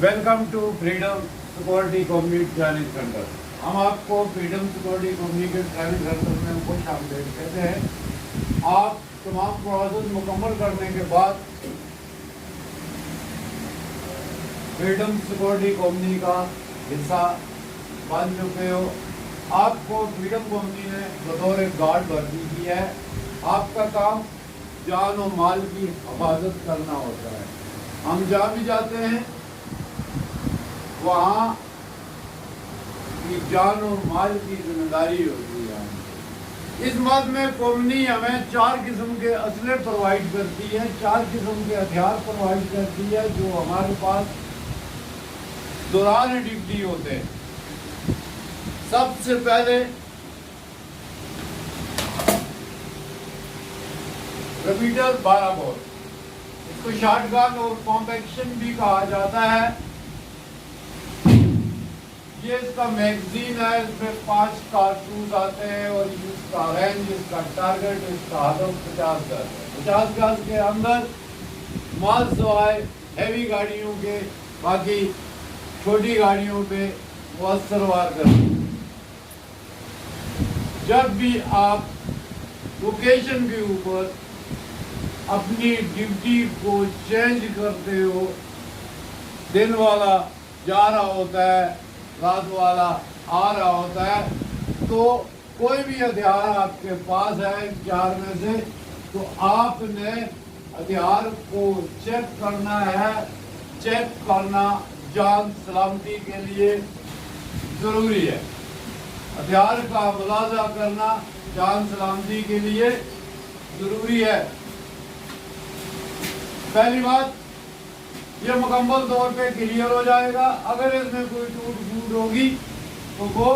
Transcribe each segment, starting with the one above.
Welcome to freedom security community training centre. हम आपको freedom security community training centre में खुश आमदीद कहते हैं। आप तमाम प्रोसेस मुकम्मल करने के बाद फ्रीडम सिक्योरिटी कम्युनिटी का हिस्सा बन चुके हो। आपको फ्रीडम कम्युनिटी ने बतौर गार्ड भर्ती की है। आपका काम जान और माल की हिफाजत करना होता है। हम जहाँ भी जाते हैं वहाँ की जान और माल की जिम्मेदारी होती है। इस मद में कम्युनिटी हमें 4 किस्म के असले प्रोवाइड करती है, 4 किस्म के हथियार प्रोवाइड करती है जो हमारे पास दौरान ड्यूटी होते हैं। सबसे पहले रिपीटर 12 बोर, इसको शॉटगन और कॉम्पैक्शन भी कहा जाता है। ये इसका मैगजीन है, इसमें 5 कारतूस आते हैं और इसका रेंज, इसका टारगेट, इसका हदफ 50 गज है। 50 गज के अंदर माल सवाए हैवी गाड़ियों के बाकी छोटी गाड़ियों पे वो असरवार करते हैं। जब भी आप लोकेशन के ऊपर अपनी ड्यूटी को चेंज करते हो, दिन वाला जा रहा होता है, रात वाला आ रहा होता है, तो कोई भी हथियार आपके पास है 4 में से, तो आपने हथियार को चेक करना है। चेक करना जान सलामती के लिए ज़रूरी है। हथियार का मुलाजा करना जान सलामती के लिए ज़रूरी है। पहली बात, ये मुकम्मल तौर पे क्लियर हो जाएगा। अगर इसमें कोई टूट फूट होगी तो वो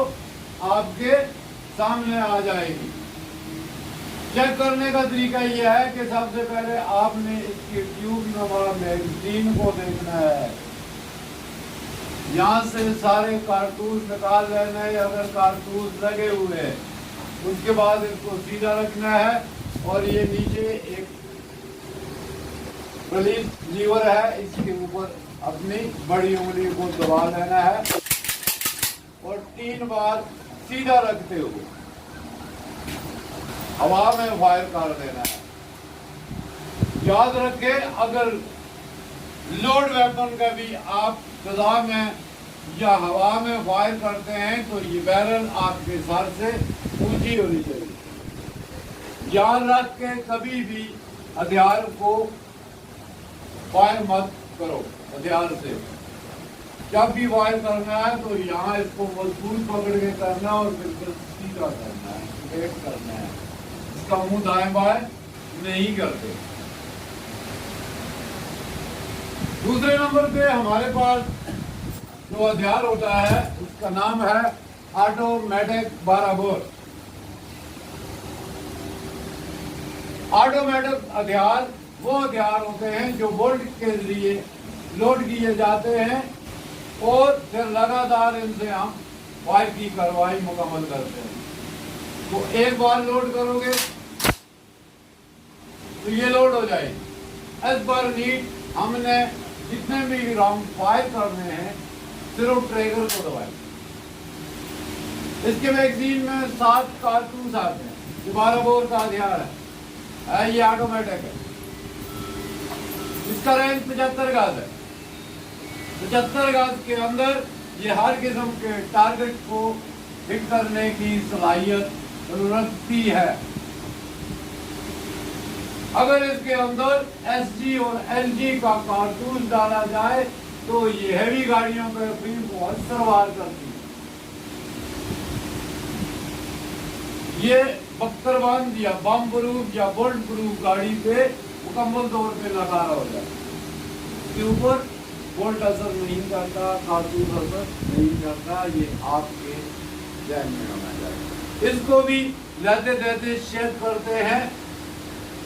आपके सामने आ जाएगी। चेक करने का तरीका यह है कि सबसे पहले आपने इसकी ट्यूब नुमा मैगजीन को देखना है। यहाँ से सारे कारतूस निकाल लेना है। अगर कारतूस लगे हुए हैं उसके बाद इसको सीधा रखना है और ये नीचे एक रिलीज लीवर है, इसके ऊपर अपनी बड़ी उंगली को दबा लेना है और 3 बार सीधा रखते हुए हवा में फायर कर देना है। याद रखें, अगर लोड वेपन का भी आप फिजा में या हवा में फायर करते हैं तो ये बैरल आपके सर से ऊंची होनी चाहिए। याद रख के कभी भी हथियार को फायर मत करो। हथियार से जब भी फायर करना है तो यहाँ इसको मजबूत पकड़ के करना और बिल्कुल सीधा करना है, स्ट्रेट करना है। इसका मुंह दाएं बाएं नहीं करते। दूसरे नंबर पे हमारे पास जो हथियार होता है उसका नाम है ऑटोमेटिक 12 बोर। ऑटोमेटिक हथियार वो हथियार होते हैं जो बोल्ट के जरिए लोड किए जाते हैं और फिर लगातार इनसे हम फायर की कार्रवाई मुकम्मल करते हैं। तो एक बार लोड करोगे तो ये लोड हो जाएगी। एज पर नीड हमने जितने भी राउंड फायर करने हैं सिर्फ ट्रिगर को दबाएं। इसके मैगजीन में 7 कारतूस आते हैं। 12 बोर का हथियार है, ये ऑटोमेटिक है। इसका रेंज 75 गज है। 75 गज के अंदर ये हर किस्म के टारगेट को हिट करने की सलाहियत रखती है। अगर इसके अंदर एसजी और एलजी का कारतूस डाला जाए तो ये हैवी गाड़ियों के अपील को असरवार करती है। ये बख्तरबंद या बम प्रूफ या बोल्ट प्रूफ गाड़ी पे मुकम्मल तौर पे लगा हो जाए। इसके ऊपर बोल्ट असर नहीं करता, कारतूस असर नहीं करता। ये आपके ध्यान में होना चाहिए। इसको भी लेते देते चेक करते हैं।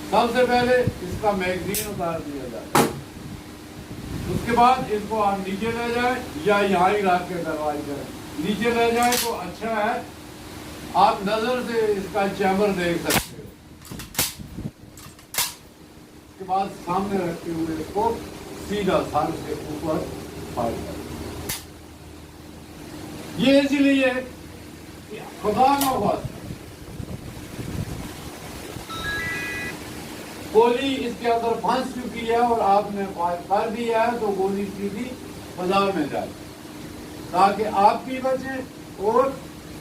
सबसे पहले इसका मैगजीन उतार दिया जाए, उसके बाद इसको आप नीचे ले जाए या यहाँ ही रख के कार्रवाई करें। नीचे ले जाए तो अच्छा है, आप नजर से इसका चैम्बर देख सकते हो। उसके बाद सामने रखते हुए इसको सीधा सर से ऊपर फायर कर। ये इसीलिए खुदा ना वास्ता गोली इसके अंदर फंस चुकी है और आपने फायर कर दिया है तो गोली सीधी फजा में जाए ताकि आप भी बचें और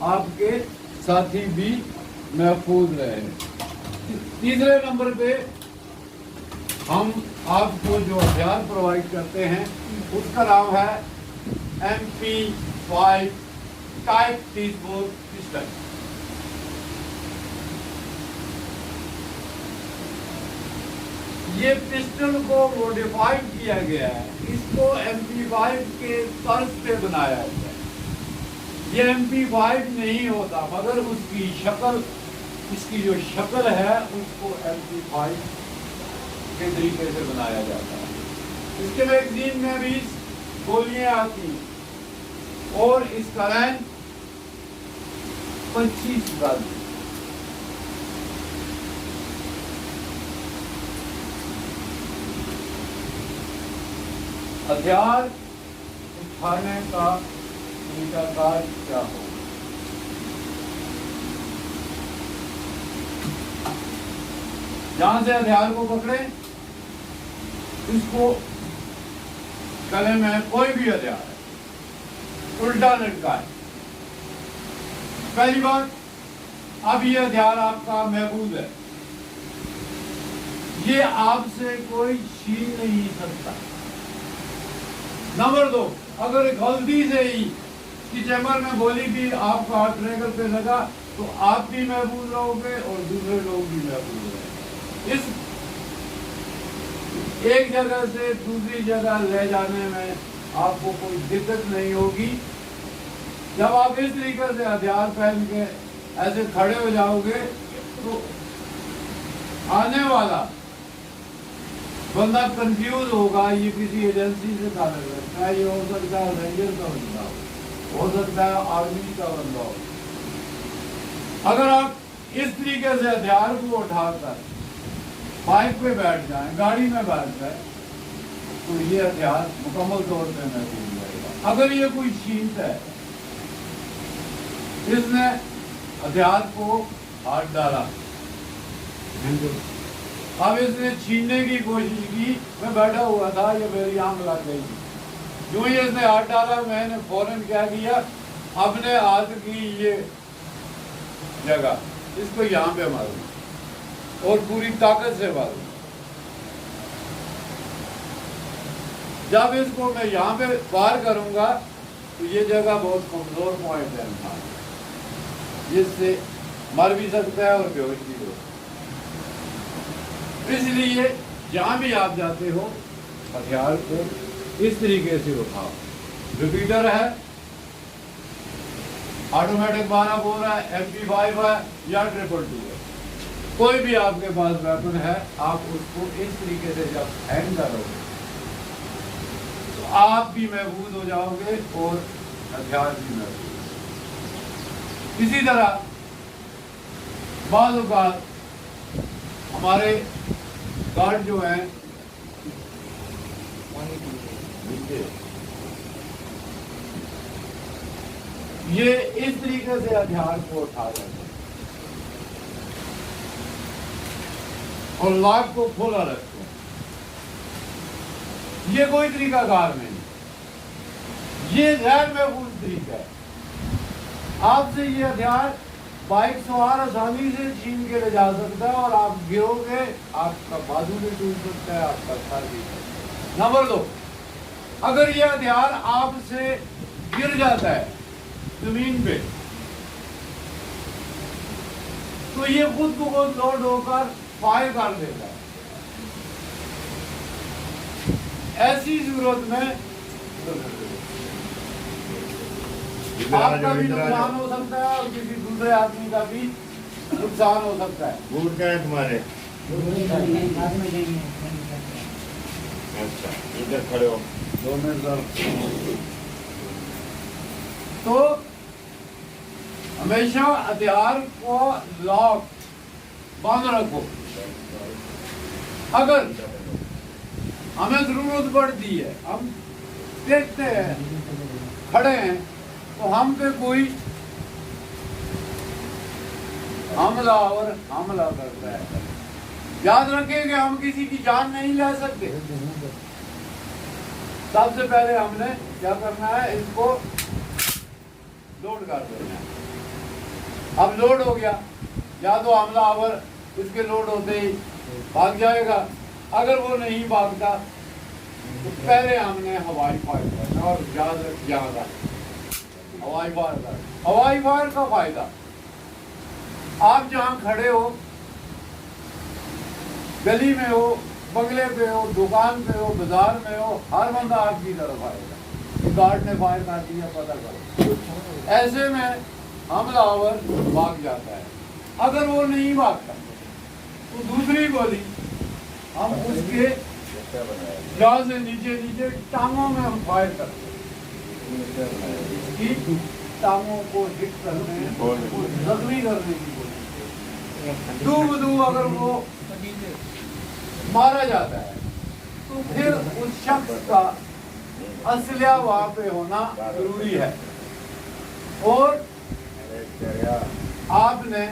आपके साथी भी महफूज रहे। तीसरे नंबर पे हम आपको जो हथियार प्रोवाइड करते हैं उसका नाम है MP5 टाइप 34 पिस्टल। ये पिस्टल को मॉडिफाइड किया गया है, इसको MP5 के तर्ज पे बनाया गया है। ये MP5 नहीं होता मगर उसकी शक्ल, इसकी जो शक्ल है उसको MP5 के तरीके से बनाया जाता है। इसके मैगजीन में भी गोलियां आती हैं और इसका रैंक 25 गज। हथियार उठाने का तरीकाकार क्या हो? जहां से हथियार को पकड़े इसको गले में कोई भी हथियार है उल्टा लटकाए। पहली बात, अब ये हथियार आपका महफूज है, ये आपसे कोई छीन नहीं सकता। नंबर 2, अगर गलती से ही इसकी चैम्बर में गोली भी आपका ट्रैगर पे लगा तो आप भी महफूज रहोगे और दूसरे लोग भी महफूज रहेंगे। इस एक जगह से दूसरी जगह ले जाने में आपको कोई दिक्कत नहीं होगी। जब आप इस तरीके से हथियार पहन के ऐसे खड़े हो जाओगे तो आने वाला बंदा कंफ्यूज होगा, ये किसी एजेंसी से ताल्लुक रखता है, ये हो सकता है रेंजर का बंदा हो सकता है आर्मी का बंदा हो। अगर आप इस तरीके से हथियार को उठाकर बाइक पे बैठ जाएं, गाड़ी में बैठ जाए तो ये हथियार मुकम्मल तौर पे महफूज रहेगा। अगर ये कोई छीनता है, इसने हथियार को हाथ डाला, अब इसने छीनने की कोशिश की, मैं बैठा हुआ था, ये मेरी आंख लग गई थी। यूं ही इसने हाथ डाला, मैंने फौरन क्या किया, अपने हाथ की ये जगह इसको यहाँ पे मारूं और पूरी ताकत से मारूं। जब इसको मैं यहाँ पे वार करूंगा तो ये जगह बहुत कमजोर पॉइंट है इंसान, जिससे मर भी सकता है और बेहोश भी हो। इसलिए जहां भी आप जाते हो हथियार को इस तरीके से उठाओ। रिपीटर है, ऑटोमेटिक 12 बोर है, MP5 है या 222 है, कोई भी आपके पास वेपन है, आप उसको इस तरीके से जब हैंग करोगे तो आप भी महफूज हो जाओगे और हथियार भी महफूज। इसी तरह बाज़ औक़ात हमारे गार्ड जो हैं ये इस तरीके से हथियार को उठा लेते हैं और लाख को खोला रखते हैं। ये कोई तरीका कार नहीं, ये गैर महफूज तरीका है। आपसे ये हथियार बाइक सवार आसानी से छीन के ले जा सकता है और आप गिरोगे, आपका बाजू भी टूट सकता है, आपका सर भी। नंबर 2, अगर ये हथियार आपसे गिर जाता है जमीन पे तो ये खुद को लोड होकर फायर कर देता है। ऐसी सूरत में आपका भी नुकसान हो सकता है और किसी दूसरे आदमी का भी नुकसान हो सकता है। बूट क्या है तुम्हारे? अच्छा, इधर खड़े हो। 2 मिनट। तो हमेशा हथियार को लॉक बंद रखो। अगर हमें जरूरत पड़ती है, हम देखते हैं खड़े हैं तो हम पे कोई हमला करता है। याद रखें कि हम किसी की जान नहीं ले सकते। सबसे पहले हमने क्या करना है, इसको लोड कर देना है। अब लोड हो गया, या तो हमलावर इसके लोड होते ही भाग जाएगा, अगर वो नहीं भागता तो पहले हमने हवाई फायर करना। और याद हवाई फायर का फायदा, आप जहाँ खड़े हो, गली में हो, बंगले पे हो, दुकान पे हो, बाजार में हो, हर बंदा आपकी तरफ आएगा। गार्ड ने फायर कर दिया, पता करो। ऐसे में हमलावर भाग जाता है। अगर वो नहीं भागता तो दूसरी गोली हम उसके जाल से नीचे टांगों में हम फायर करते हैं। इसकी टांगों को हिट करने, जख्मी करने की कोशिश। दू अगर वो मारा जाता है तो फिर उस शख्स का असलिया वहां पे होना जरूरी है, और आपने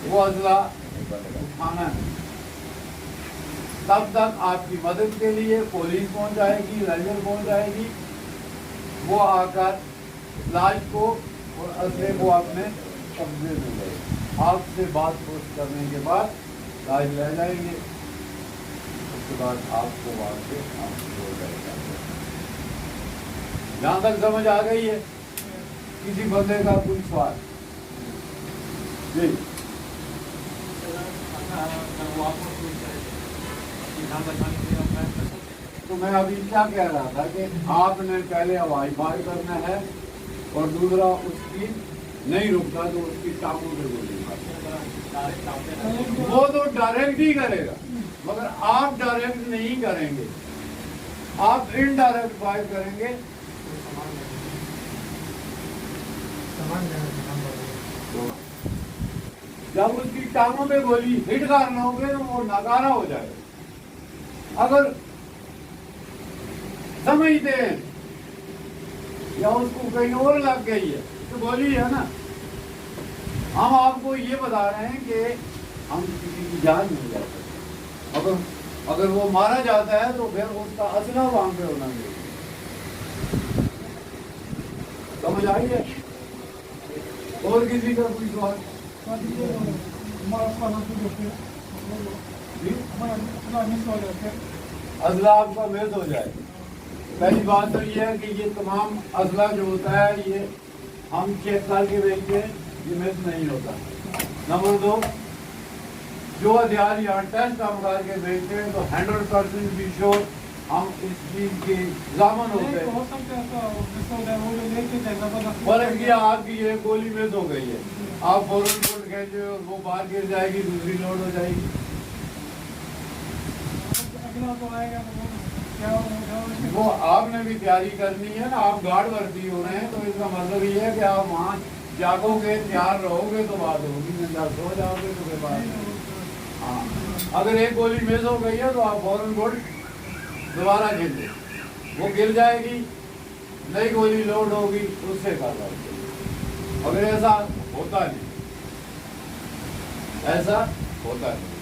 वो असला उठाना है। तब तक आपकी मदद के लिए पुलिस पहुंच जाएगी, रेंजर पहुंच जाएगी, वो आकर लाश को और असले को अपने कब्जे में लेंगे। आपसे बात करने के बाद लाश ले जाएंगे, उसके बाद आपको वहां से आप छोड़ जाएगा। जहां तक समझ आ गई है? किसी बंदे का कोई सवाल? जी, तो मैं अभी क्या कह रहा था कि आपने पहले हवाई फायर करना है, और दूसरा उसकी नहीं रुकता तो उसकी टांगों पे गोली मारना। वो तो डायरेक्ट ही करेगा, मगर आप डायरेक्ट नहीं करेंगे, आप इनडायरेक्ट फायर करेंगे। जब उसकी टांगों पे गोली हिट करना होगे तो वो नकारा हो जाएगा। अगर समझते हैं या उसको कहीं और लग गई है तो गोली है ना। हम आपको ये बता रहे हैं कि हम किसी की जान नहीं जा सकते। अगर वो मारा जाता है तो फिर उसका असला वहां पे होना चाहिए। समझ आई है? और किसी का कोई सवाल? असला आपका मिस हो जाए। पहली बात तो ये है कि ये तमाम असला जो होता है ये हम चेक करके देखते हैं, ये मिस नहीं होता। नंबर 2, जो हथियार यहाँ टेस्ट हम करके देखते हैं तो 100% भी श्योर हम इस चीज के जामन होते हैं। फर्क किया आपकी ये गोली मिस हो गई है, आप फौरन कोट खेचे और वो बाहर गिर जाएगी, दूसरी लोड हो जाएगी। वो आपने भी तैयारी करनी है ना, आप गार्ड भर्ती हो रहे हैं तो इसका मतलब ये है कि आप वहाँ जागोगे, तैयार रहोगे तो बात होगी, नहीं सो जाओगे तो फिर बात। हाँ, अगर एक गोली मिस हो गई है तो आप फौरन कोट दोबारा खेले, वो गिर जाएगी, नई गोली लोड होगी, उससे कार्रवाई। अगर ऐसा होता नहीं, ऐसा होता नहीं,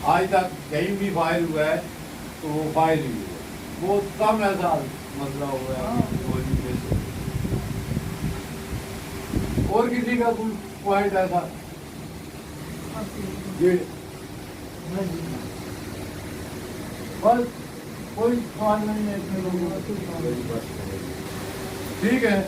आज तक कहीं भी फायर हुआ है तो वो फायर ही हुआ, वो कम ऐसा मसला हुआ है गोली मिस हो गई। और किसी का कोई पॉइंट ऐसा? जी, बस कोई सवाल नहीं है इसमें लोगों का। ठीक है।